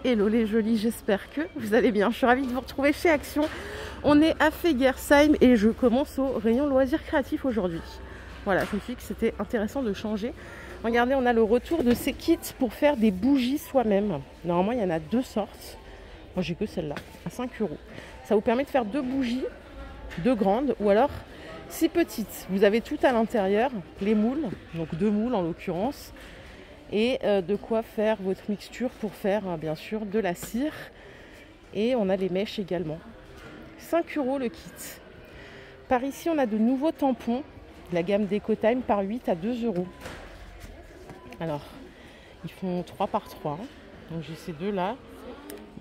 Hello les jolis, j'espère que vous allez bien. Je suis ravie de vous retrouver chez Action. On est à Fegersheim et je commence au rayon loisirs créatifs aujourd'hui. Voilà, je me suis dit que c'était intéressant de changer. Regardez, on a le retour de ces kits pour faire des bougies soi-même. Normalement, il y en a deux sortes. Moi, j'ai que celle-là, à 5 €. Ça vous permet de faire deux bougies, deux grandes ou alors 6 petites. Vous avez tout à l'intérieur, les moules, donc 2 moules en l'occurrence. Et de quoi faire votre mixture pour faire bien sûr de la cire. Et on a les mèches également. 5 € le kit. Par ici, on a de nouveaux tampons de la gamme DecoTime par 8 à 2 €. Alors, ils font 3 par 3. Donc j'ai ces deux là.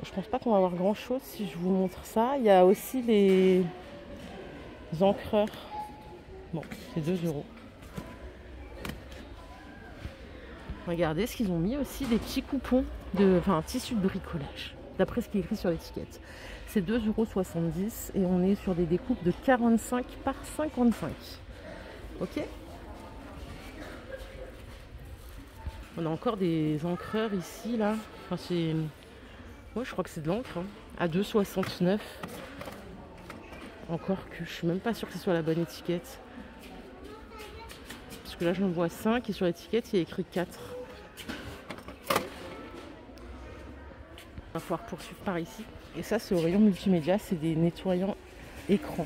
Je pense pas qu'on va avoir grand chose si je vous montre ça. Il y a aussi les encreurs. Bon, c'est 2 €. Regardez ce qu'ils ont mis aussi, des petits coupons, un tissu de bricolage, d'après ce qui est écrit sur l'étiquette. C'est 2,70 € et on est sur des découpes de 45 par 55. Ok. On a encore des encreurs ici, là. Enfin, c'est... Ouais, je crois que c'est de l'encre, hein, à 2,69 €. Encore que je suis même pas sûre que ce soit la bonne étiquette. Parce que là, j'en vois 5 et sur l'étiquette, il y a écrit 4. On va pouvoir poursuivre par ici. Et ça, c'est au rayon multimédia, c'est des nettoyants écran.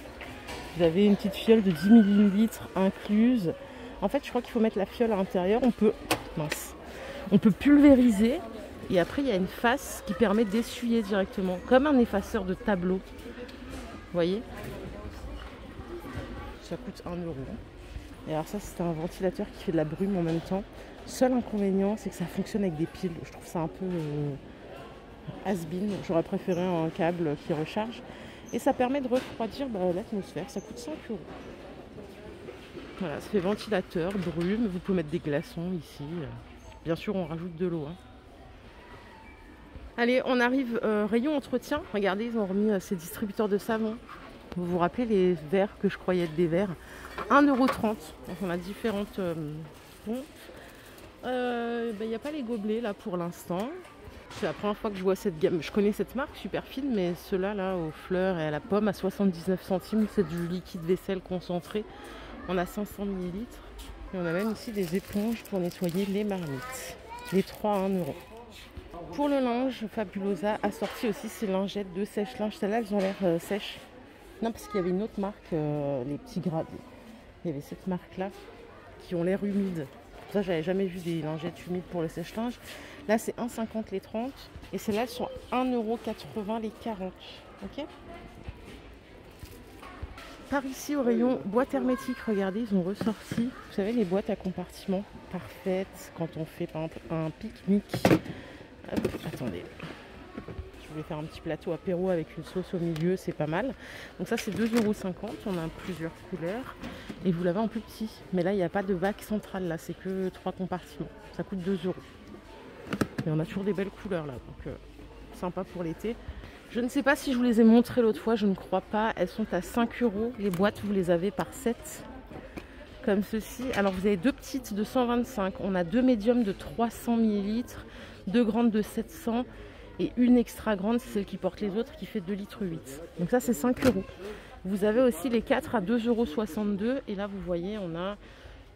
Vous avez une petite fiole de 10 ml incluse. En fait, je crois qu'il faut mettre la fiole à l'intérieur. On peut pulvériser. Et après, il y a une face qui permet d'essuyer directement, comme un effaceur de tableau. Vous voyez? Ça coûte 1 €. Et alors ça, c'est un ventilateur qui fait de la brume en même temps. Seul inconvénient, c'est que ça fonctionne avec des piles. Je trouve ça un peu has-been. J'aurais préféré un câble qui recharge. Et ça permet de refroidir l'atmosphère. Ça coûte 5 €. Voilà, ça fait ventilateur, brume. Vous pouvez mettre des glaçons ici. Bien sûr, on rajoute de l'eau. Allez, on arrive rayon entretien. Regardez, ils ont remis ces distributeurs de savon. Vous vous rappelez les verres que je croyais être des verres? 1,30 €. Donc on a différentes pompes. Il n'y a pas les gobelets là pour l'instant. C'est la première fois que je vois cette gamme. Je connais cette marque super fine, mais ceux-là là aux fleurs et à la pomme à 79 centimes, c'est du liquide vaisselle concentré. On a 500 ml. Et on a même ici des éponges pour nettoyer les marmites. Les 3 à 1 €. Pour le linge, Fabulosa a sorti aussi ces lingettes de sèche-linge. Celles-là, elles ont l'air sèches. Non, parce qu'il y avait une autre marque, les petits gradés. Il y avait cette marque-là qui ont l'air humides. Pour ça, j'avais jamais vu des lingettes humides pour le sèche-linge. Là, c'est 1,50 € les 30. Et celles-là, elles sont 1,80 € les 40. Ok. Par ici, au rayon boîte hermétique, regardez, ils ont ressorti, vous savez, les boîtes à compartiments parfaites quand on fait, par exemple, un pique-nique. Hop, attendez. Je voulais faire un petit plateau apéro avec une sauce au milieu, c'est pas mal. Donc ça, c'est 2,50 €. On a plusieurs couleurs. Et vous l'avez en plus petit. Mais là, il n'y a pas de bac central. Là, c'est que 3 compartiments. Ça coûte 2 €. Et on a toujours des belles couleurs là. Donc, sympa pour l'été. Je ne sais pas si je vous les ai montrées l'autre fois. Je ne crois pas. Elles sont à 5 €. Les boîtes, vous les avez par 7. Comme ceci. Alors, vous avez deux petites de 125. On a deux médiums de 300 ml. Deux grandes de 700. Et une extra grande, c'est celle qui porte les autres, qui fait 2,8 litres. Donc ça, c'est 5 €. Vous avez aussi les 4 à 2,62 €. Et là, vous voyez, on a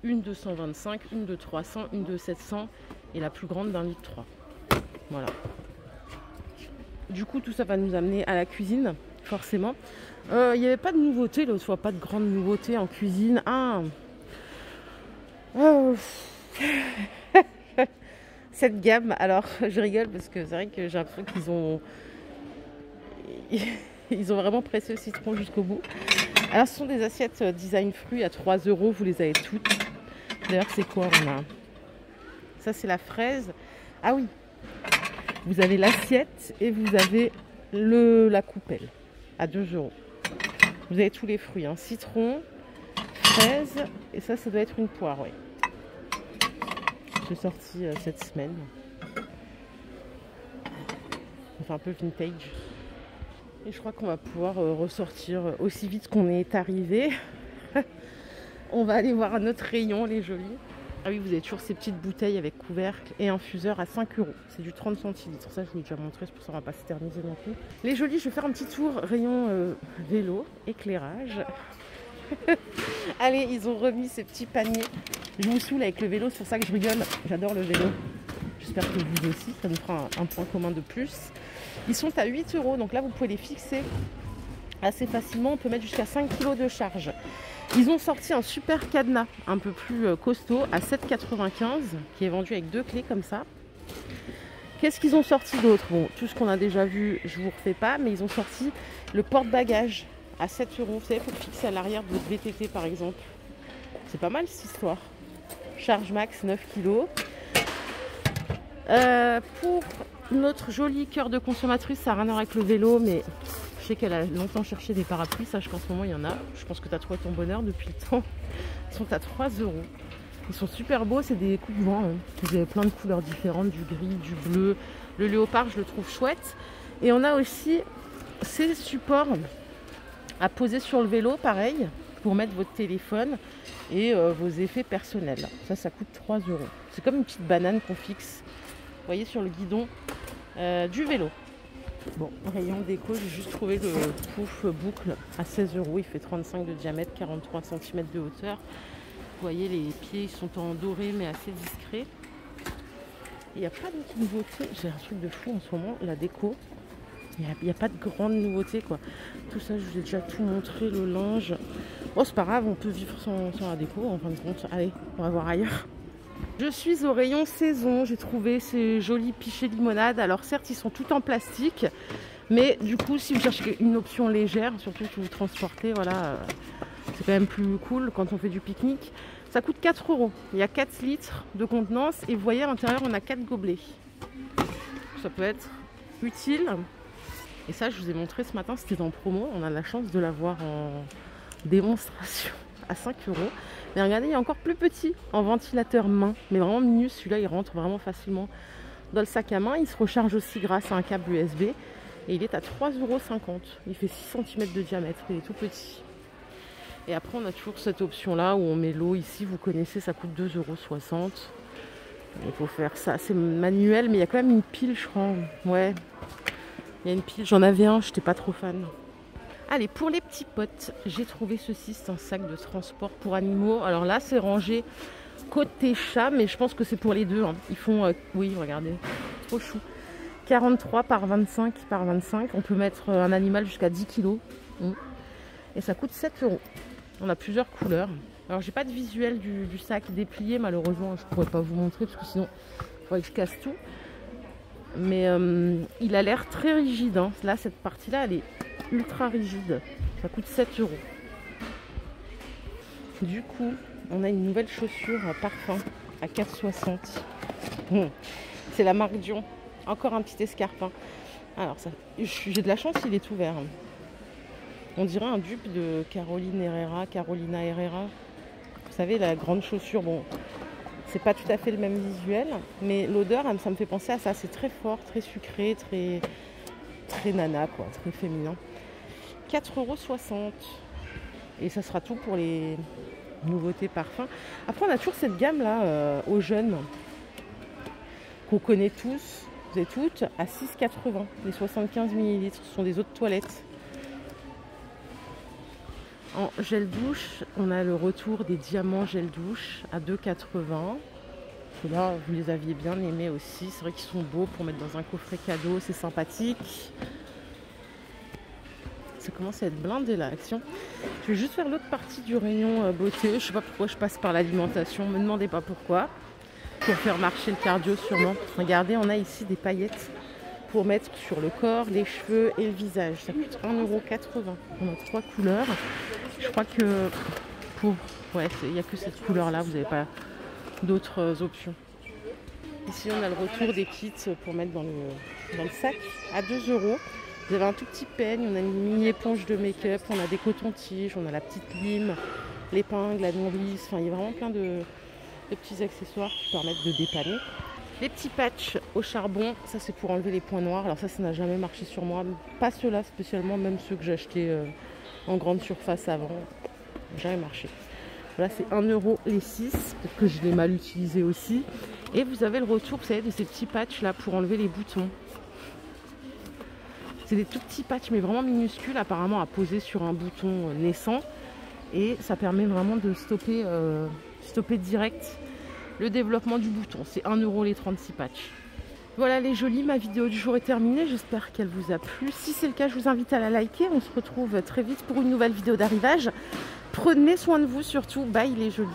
une de 125, une de 300, une de 700 et la plus grande d'1,3 litre. Voilà. Du coup, tout ça va nous amener à la cuisine, forcément. Il n'y avait pas de nouveauté l'autre fois, pas de grande nouveauté en cuisine. Cette gamme, alors je rigole parce que c'est vrai que j'ai l'impression qu'ils ont vraiment pressé le citron jusqu'au bout. Alors ce sont des assiettes design fruits à 3 €, vous les avez toutes. D'ailleurs c'est quoi on a? Ça c'est la fraise. Ah oui, vous avez l'assiette et vous avez la coupelle à 2 €. Vous avez tous les fruits, hein. Citron, fraise et ça doit être une poire, oui. J'ai sorti cette semaine. Enfin un peu vintage. Et je crois qu'on va pouvoir ressortir aussi vite qu'on est arrivé. On va aller voir un autre rayon, les jolis. Ah oui, vous avez toujours ces petites bouteilles avec couvercle et infuseur à 5 €. C'est du 30 centilitres. Ça, je vous l'ai déjà montré, c'est pour ça qu'on va pas s'éterniser non plus. Les jolis, je vais faire un petit tour rayon vélo, éclairage. Allez, ils ont remis ces petits paniers. Je vous saoule avec le vélo, c'est pour ça que je rigole. J'adore le vélo. J'espère que vous aussi, ça nous fera un point commun de plus. Ils sont à 8 €, donc là, vous pouvez les fixer assez facilement. On peut mettre jusqu'à 5 kg de charge. Ils ont sorti un super cadenas un peu plus costaud à 7,95 € qui est vendu avec 2 clés comme ça. Qu'est-ce qu'ils ont sorti d'autre? Bon, tout ce qu'on a déjà vu, je ne vous refais pas, mais ils ont sorti le porte-bagages à 7 €. Vous savez, pour fixer à l'arrière de votre VTT par exemple. C'est pas mal cette histoire. Charge max 9 kg. Pour notre joli cœur de consommatrice, ça n'a rien à voir avec le vélo, mais je sais qu'elle a longtemps cherché des parapluies. Sache qu'en ce moment, il y en a. Je pense que tu as trouvé ton bonheur depuis le temps. Ils sont à 3 €. Ils sont super beaux. C'est des coupe-vents. Vous avez plein de couleurs différentes, du gris, du bleu. Le léopard, je le trouve chouette. Et on a aussi ces supports à poser sur le vélo, pareil, pour mettre votre téléphone et vos effets personnels. Ça coûte 3 €. C'est comme une petite banane qu'on fixe, vous voyez, sur le guidon du vélo. Bon, rayon déco, j'ai juste trouvé le pouf boucle à 16 €. Il fait 35 de diamètre, 43 cm de hauteur. Vous voyez, les pieds ils sont en doré mais assez discrets. Il n'y a pas de nouveauté. J'ai un truc de fou en ce moment, la déco. Il n'y a pas de grande nouveauté quoi. Tout ça, je vous ai déjà tout montré, le linge. Oh, c'est pas grave, on peut vivre sans la déco en fin de compte. Allez, on va voir ailleurs. Je suis au rayon saison. J'ai trouvé ces jolis pichets limonade. Alors certes, ils sont tout en plastique. Mais du coup, si vous cherchez une option légère, surtout si vous transportez, voilà, c'est quand même plus cool quand on fait du pique-nique. Ça coûte 4 €. Il y a 4 litres de contenance. Et vous voyez, à l'intérieur, on a 4 gobelets. Ça peut être utile. Et ça, je vous ai montré ce matin, c'était en promo. On a la chance de l'avoir en démonstration à 5 €. Mais regardez, il y a encore plus petit en ventilateur main. Mais vraiment minus, celui-là, il rentre vraiment facilement dans le sac à main. Il se recharge aussi grâce à un câble USB. Et il est à 3,50 €. Il fait 6 cm de diamètre. Il est tout petit. Et après, on a toujours cette option-là où on met l'eau ici. Vous connaissez, ça coûte 2,60 €. Il faut faire ça. C'est manuel, mais il y a quand même une pile, je crois. Ouais. Il y a une pile, j'en avais un, je n'étais pas trop fan. Allez, pour les petits potes, j'ai trouvé ceci, c'est un sac de transport pour animaux. Alors là, c'est rangé côté chat, mais je pense que c'est pour les deux. Hein. Ils font, oui, regardez, trop chou. 43 par 25 par 25. On peut mettre un animal jusqu'à 10 kg. Et ça coûte 7 €. On a plusieurs couleurs. Alors, j'ai pas de visuel du sac déplié, malheureusement. Je pourrais pas vous montrer parce que sinon, il faudrait que je casse tout. Mais il a l'air très rigide. Hein. Là, cette partie-là, elle est ultra rigide. Ça coûte 7 €. Du coup, on a une nouvelle chaussure parfum à 4,60 €. C'est la marque Dion. Encore un petit escarpin. Alors, j'ai de la chance, il est ouvert. On dirait un dupe de Carolina Herrera. Vous savez, la grande chaussure. Bon, c'est pas tout à fait le même visuel, mais l'odeur, ça me fait penser à ça. C'est très fort, très sucré, très nana, quoi, très féminin. 4,60 €. Et ça sera tout pour les nouveautés parfums. Après, on a toujours cette gamme-là aux jeunes qu'on connaît tous, vous et toutes, à 6,80 €. Les 75 ml. Ce sont des eaux de toilette. En gel douche, on a le retour des diamants gel douche à 2,80 €. Là, vous les aviez bien aimés aussi. C'est vrai qu'ils sont beaux pour mettre dans un coffret cadeau. C'est sympathique. Ça commence à être blindé là, l'action. Je vais juste faire l'autre partie du rayon beauté. Je sais pas pourquoi je passe par l'alimentation. Ne me demandez pas pourquoi. Pour faire marcher le cardio sûrement. Regardez, on a ici des paillettes pour mettre sur le corps, les cheveux et le visage. Ça coûte 1,80 €. On a 3 couleurs. Je crois que ouais, il n'y a que cette couleur là, vous n'avez pas d'autres options. Ici on a le retour des kits pour mettre dans le sac à 2 €. Vous avez un tout petit peigne, on a une mini éponge de make-up, on a des cotons-tiges, on a la petite lime, l'épingle, la nourrice. Enfin, il y a vraiment plein de petits accessoires qui permettent de dépanner. Les petits patchs au charbon, ça c'est pour enlever les points noirs. Alors ça n'a jamais marché sur moi. Pas ceux-là spécialement, même ceux que j'ai achetés en grande surface avant. Jamais marché. Voilà, c'est 1 € les 6. Peut-être que je l'ai mal utilisé aussi. Et vous avez le retour, vous savez, de ces petits patchs là pour enlever les boutons. C'est des tout petits patchs, mais vraiment minuscules, apparemment à poser sur un bouton naissant. Et ça permet vraiment de stopper, stopper direct le développement du bouton. C'est 1 € les 36 patchs. Voilà les jolis, ma vidéo du jour est terminée. J'espère qu'elle vous a plu. Si c'est le cas, je vous invite à la liker. On se retrouve très vite pour une nouvelle vidéo d'arrivage. Prenez soin de vous surtout. Bye les jolis.